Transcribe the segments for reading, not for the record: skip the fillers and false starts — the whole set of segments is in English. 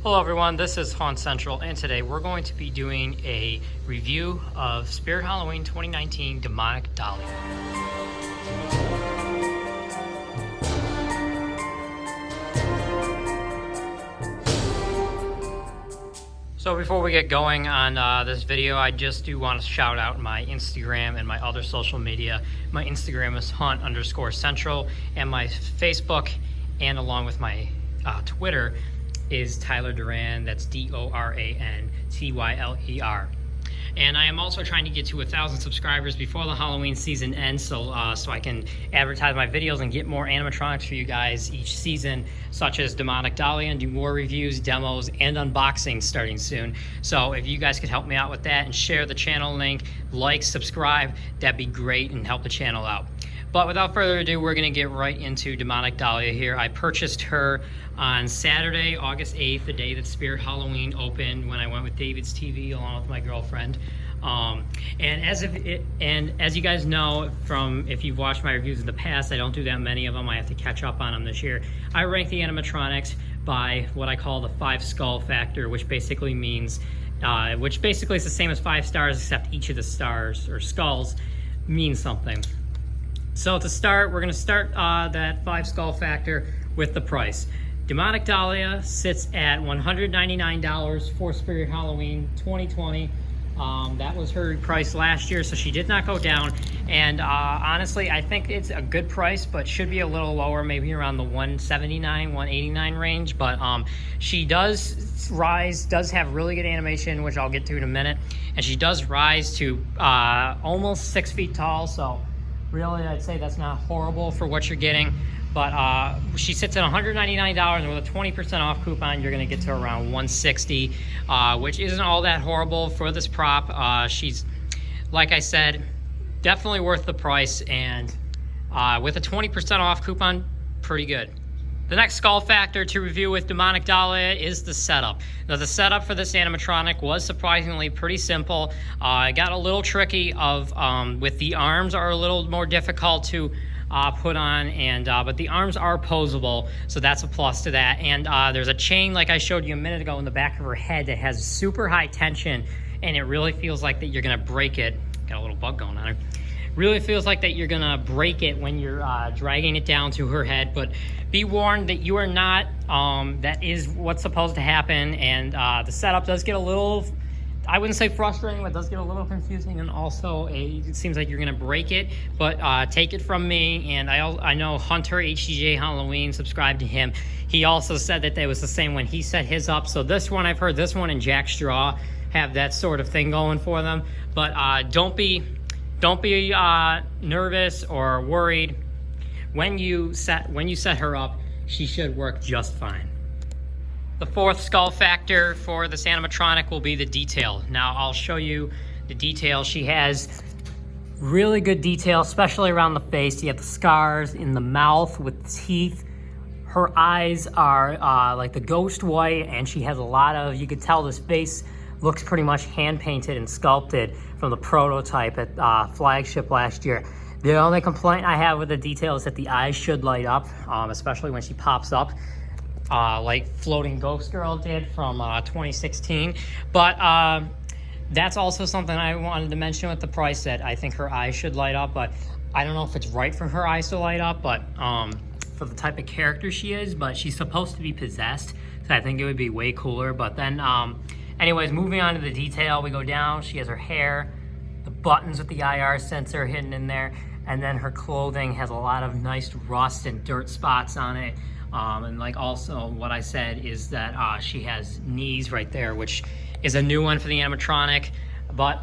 Hello everyone, this is Haunt Central, and today we're going to be doing a review of Spirit Halloween 2019 Demonic Dahlia. So before we get going on this video, I just do want to shout out my Instagram and my other social media. My Instagram is Haunt_Central, and my Facebook, and along with my Twitter, is Tyler Duran. That's DORANTYLER. And I am also trying to get to 1,000 subscribers before the Halloween season ends, so I can advertise my videos and get more animatronics for you guys each season, such as Demonic Dahlia, and do more reviews, demos, and unboxings starting soon. So if you guys could help me out with that and share the channel link, like, subscribe, that'd be great and help the channel out. But without further ado, we're going to get right into Demonic Dahlia here. I purchased her on Saturday, August 8th, the day that Spirit Halloween opened, when I went with David's TV along with my girlfriend. And as you guys know, from if you've watched my reviews in the past, I don't do that many of them. I have to catch up on them this year. I rank the animatronics by what I call the 5 skull factor, which basically means, is the same as 5 stars, except each of the stars or skulls means something. So to start, we're going to start that 5 skull factor with the price. Demonic Dahlia sits at $199 for Spirit Halloween 2020. That was her price last year, so she did not go down. And honestly, I think it's a good price, but should be a little lower, maybe around the $179, $189 range. But she does have really good animation, which I'll get to in a minute. And she does rise to almost 6 feet tall, so really, I'd say that's not horrible for what you're getting. But she sits at $199, and with a 20% off coupon, you're going to get to around $160, which isn't all that horrible for this prop. She's, like I said, definitely worth the price, and with a 20% off coupon, pretty good. The next skull factor to review with Demonic Dahlia is the setup. Now, the setup for this animatronic was surprisingly pretty simple. It got a little tricky with the arms are a little more difficult to put on, but the arms are posable, so that's a plus to that. And there's a chain, like I showed you a minute ago, in the back of her head that has super high tension, and it really feels like that you're gonna break it. Got a little bug going on her. Really feels like that you're gonna break it when you're dragging it down to her head, but be warned that you are not. That is what's supposed to happen, and the setup does get a little, I wouldn't say frustrating, but it does get a little confusing, and also it seems like you're gonna break it. But take it from me, and I know Hunter HDJ Halloween, subscribed to him. He also said that was the same when he set his up. So this one, I've heard this one and Jack Straw have that sort of thing going for them. But don't be nervous or worried. When you set her up, she should work just fine. The 4th skull factor for this animatronic will be the detail. Now, I'll show you the detail. She has really good detail, especially around the face. You have the scars in the mouth with teeth. Her eyes are like the ghost white, and she has a lot of, you could tell this face looks pretty much hand-painted and sculpted from the prototype at Flagship last year. The only complaint I have with the detail is that the eyes should light up, especially when she pops up, like Floating Ghost Girl did from 2016. But that's also something I wanted to mention with the price, that I think her eyes should light up, but I don't know if it's right for her eyes to light up, but for the type of character she is, but she's supposed to be possessed, so I think it would be way cooler. But then, anyways, moving on to the detail, we go down. She has her hair, the buttons with the IR sensor hidden in there, and then her clothing has a lot of nice rust and dirt spots on it. And like also what I said is that she has knees right there, which is a new one for the animatronic. But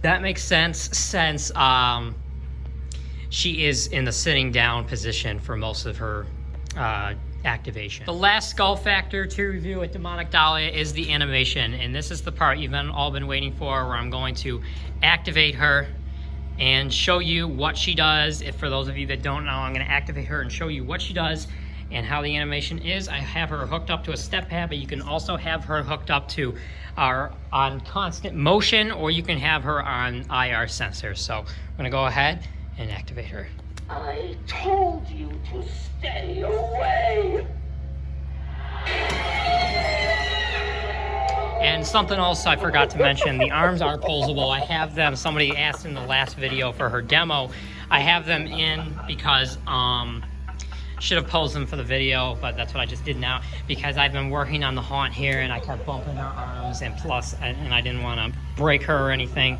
that makes sense since she is in the sitting down position for most of her activation. The last skull factor to review with Demonic Dahlia is the animation, and this is the part you've all been waiting for, where I'm going to activate her and show you what she does. If for those of you that don't know, I'm going to activate her and show you what she does and how the animation is. I have her hooked up to a step pad, but you can also have her hooked up to on constant motion, or you can have her on IR sensors. So I'm going to go ahead and activate her. I told you to stay away. And something else I forgot to mention, the arms are posable. I have them, somebody asked in the last video for her demo, I have them in because, should have posed them for the video, but that's what I just did now, because I've been working on the haunt here and I kept bumping her arms, and plus, and I didn't want to break her or anything.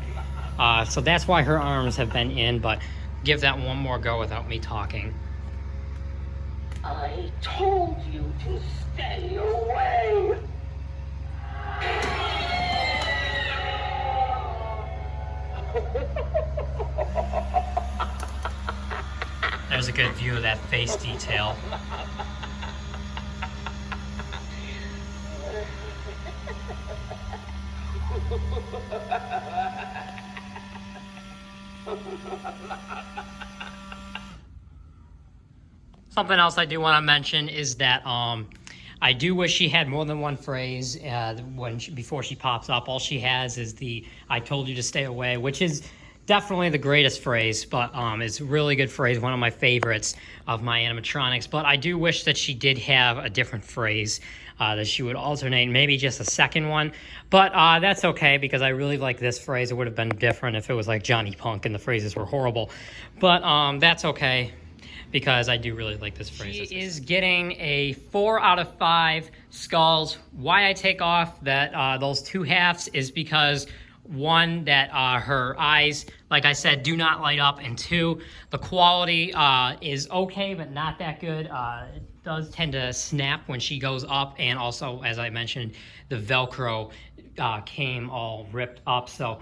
So that's why her arms have been in, but give that one more go without me talking. I told you to stay away. There's a good view of that face detail. Something else I do want to mention is that I do wish she had more than one phrase before she pops up. All she has is the "I told you to stay away," which is definitely the greatest phrase, but it's a really good phrase, one of my favorites of my animatronics. But I do wish that she did have a different phrase that she would alternate, maybe just a second one. But that's okay, because I really like this phrase. It would have been different if it was like Johnny Punk and the phrases were horrible. But that's okay, because I do really like this phrase. She is getting a 4 out of 5 skulls. Why I take off that those 2 halves is because, one, that her eyes, like I said, do not light up, and 2, the quality is okay, but not that good. It does tend to snap when she goes up, and also, as I mentioned, the Velcro came all ripped up. So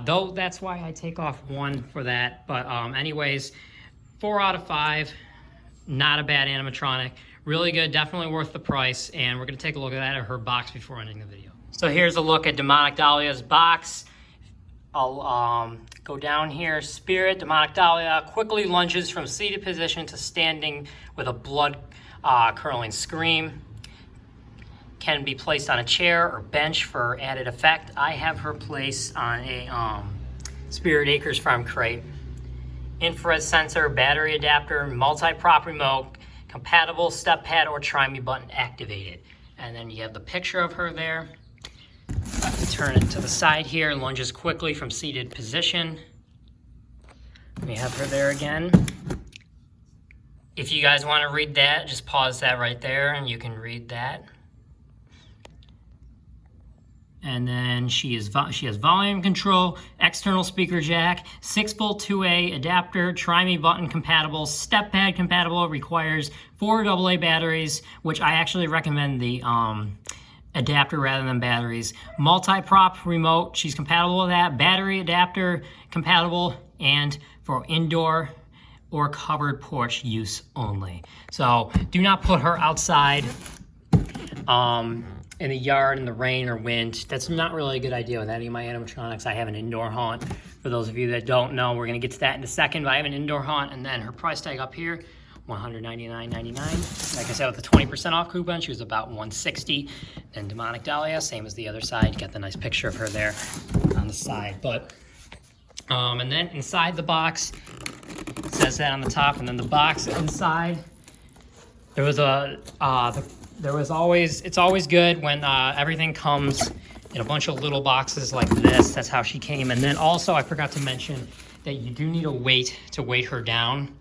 though that's why I take off 1 for that. But anyways, 4 out of 5, not a bad animatronic. Really good, definitely worth the price, and we're gonna take a look at her box before ending the video. So here's a look at Demonic Dahlia's box. I'll go down here. Spirit, Demonic Dahlia quickly lunges from seated position to standing with a blood-curdling scream. Can be placed on a chair or bench for added effect. I have her placed on a Spirit Acres Farm crate. Infrared sensor, battery adapter, multi-prop remote, compatible step pad or try me button activated. And then you have the picture of her there. Turn it to the side here, lunges quickly from seated position. We have her there again. If you guys want to read that, just pause that right there and you can read that. And then she has volume control, external speaker jack, 6-volt 2A adapter, try me button compatible, step pad compatible, requires 4 AA batteries, which I actually recommend the adapter rather than batteries. Multi-prop remote, she's compatible with that. Battery adapter compatible, and for indoor or covered porch use only. So do not put her outside in the yard in the rain or wind. That's not really a good idea with any of my animatronics. I have an indoor haunt. For those of you that don't know, we're gonna get to that in a second, but I have an indoor haunt, and then her price tag up here, $199.99. Like I said, with the 20% off coupon, she was about $160. And Demonic Dahlia, same as the other side. You got the nice picture of her there on the side. But and then inside the box, it says that on the top, and then the box inside, there was it's always good when everything comes in a bunch of little boxes like this. That's how she came. And then also, I forgot to mention that you do need a weight to weigh her down.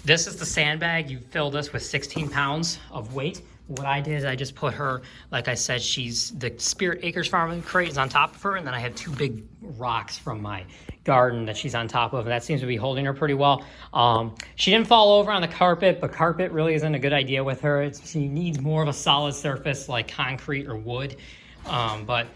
This is the sandbag. You fill this with 16 pounds of weight. What I did is I just put her, like I said, the Spirit Acres Farm crate is on top of her, and then I have 2 big rocks from my garden that she's on top of, and that seems to be holding her pretty well. She didn't fall over on the carpet, but carpet really isn't a good idea with her. She needs more of a solid surface like concrete or wood. But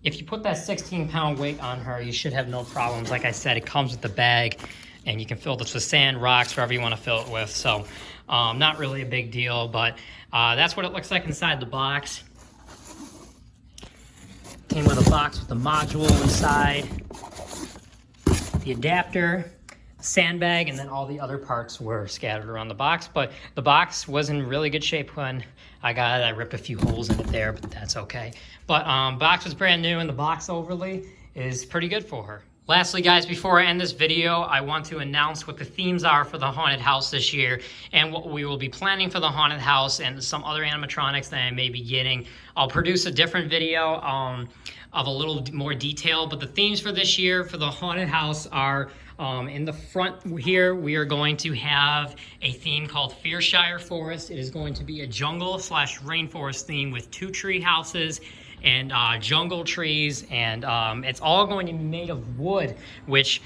if you put that 16-pound weight on her, you should have no problems. Like I said, it comes with the bag, and you can fill this with sand, rocks, whatever you want to fill it with. So not really a big deal, but that's what it looks like inside the box. Came with a box with the module inside, the adapter, sandbag, and then all the other parts were scattered around the box. But the box was in really good shape when I got it. I ripped a few holes in it there, but that's okay. But box was brand new, and the box overlay is pretty good for her. Lastly, guys, before I end this video, I want to announce what the themes are for the haunted house this year and what we will be planning for the haunted house and some other animatronics that I may be getting. I'll produce a different video of a little more detail, but the themes for this year for the haunted house are in the front here, we are going to have a theme called Fearshire Forest. It is going to be a jungle/rainforest theme with 2 tree houses and jungle trees, and it's all going to be made of wood, which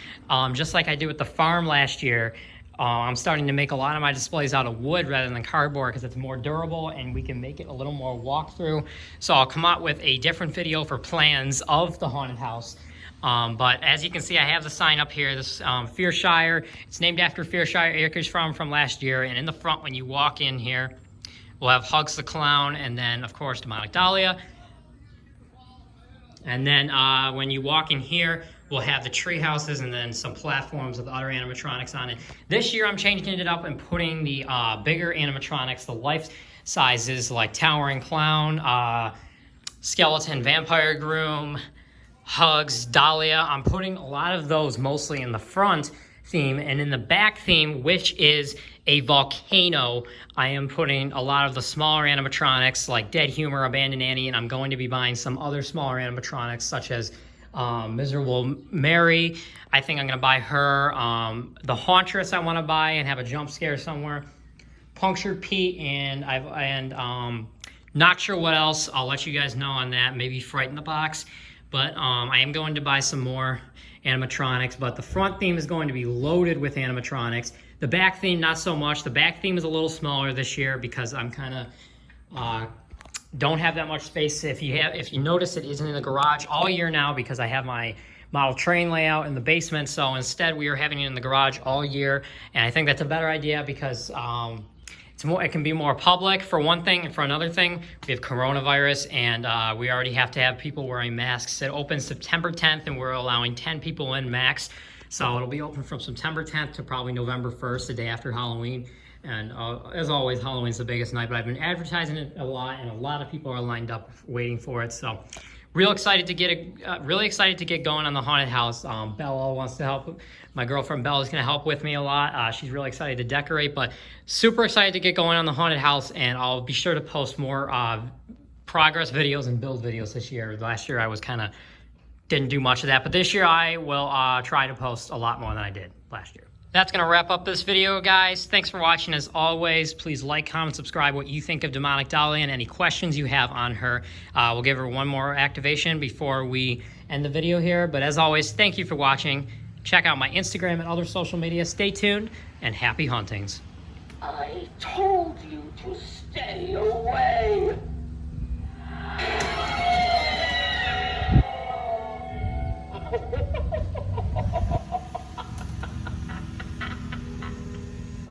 just like I did with the farm last year, I'm starting to make a lot of my displays out of wood rather than cardboard because it's more durable and we can make it a little more walkthrough. So I'll come out with a different video for plans of the haunted house. But as you can see, I have the sign up here, this Fearshire. It's named after Fearshire Acres Farm from last year, and in the front when you walk in here, we'll have Hugs the Clown, and then of course Demonic Dahlia. And then when you walk in here, we'll have the tree houses and then some platforms with other animatronics on it. This year I'm changing it up and putting the bigger animatronics, the life sizes like Towering Clown, Skeleton Vampire Groom, Hugs, Dahlia. I'm putting a lot of those mostly in the front theme, and in the back theme, which is a volcano, I am putting a lot of the smaller animatronics like Dead Humor, Abandoned Annie, and I'm going to be buying some other smaller animatronics such as Miserable Mary. I think I'm going to buy her. The Hauntress I want to buy and have a jump scare somewhere. Punctured Pete, and not sure what else. I'll let you guys know on that. Maybe Fright in the Box. But I am going to buy some more animatronics, but the front theme is going to be loaded with animatronics. The back theme, not so much. The back theme is a little smaller this year because I'm kind of don't have that much space. If you notice, it isn't in the garage all year now because I have my model train layout in the basement. So instead, we are having it in the garage all year, and I think that's a better idea because it can be more public for one thing, and for another thing, we have coronavirus, and we already have to have people wearing masks. It opens September 10th, and we're allowing 10 people in max. So it'll be open from September 10th to probably November 1st, the day after Halloween. And as always, Halloween's the biggest night, but I've been advertising it a lot, and a lot of people are lined up waiting for it. So really excited to get going on the haunted house. Bella wants to help. My girlfriend Bella is going to help with me a lot. She's really excited to decorate, but super excited to get going on the haunted house, and I'll be sure to post more progress videos and build videos this year. Last year I was kind of didn't do much of that, but this year I will try to post a lot more than I did last year. That's going to wrap up this video, guys. Thanks for watching. As always, please like, comment, subscribe what you think of Demonic Dahlia and any questions you have on her. We'll give her one more activation before we end the video here. But as always, thank you for watching. Check out my Instagram and other social media. Stay tuned, and happy hauntings. I told you to stay away.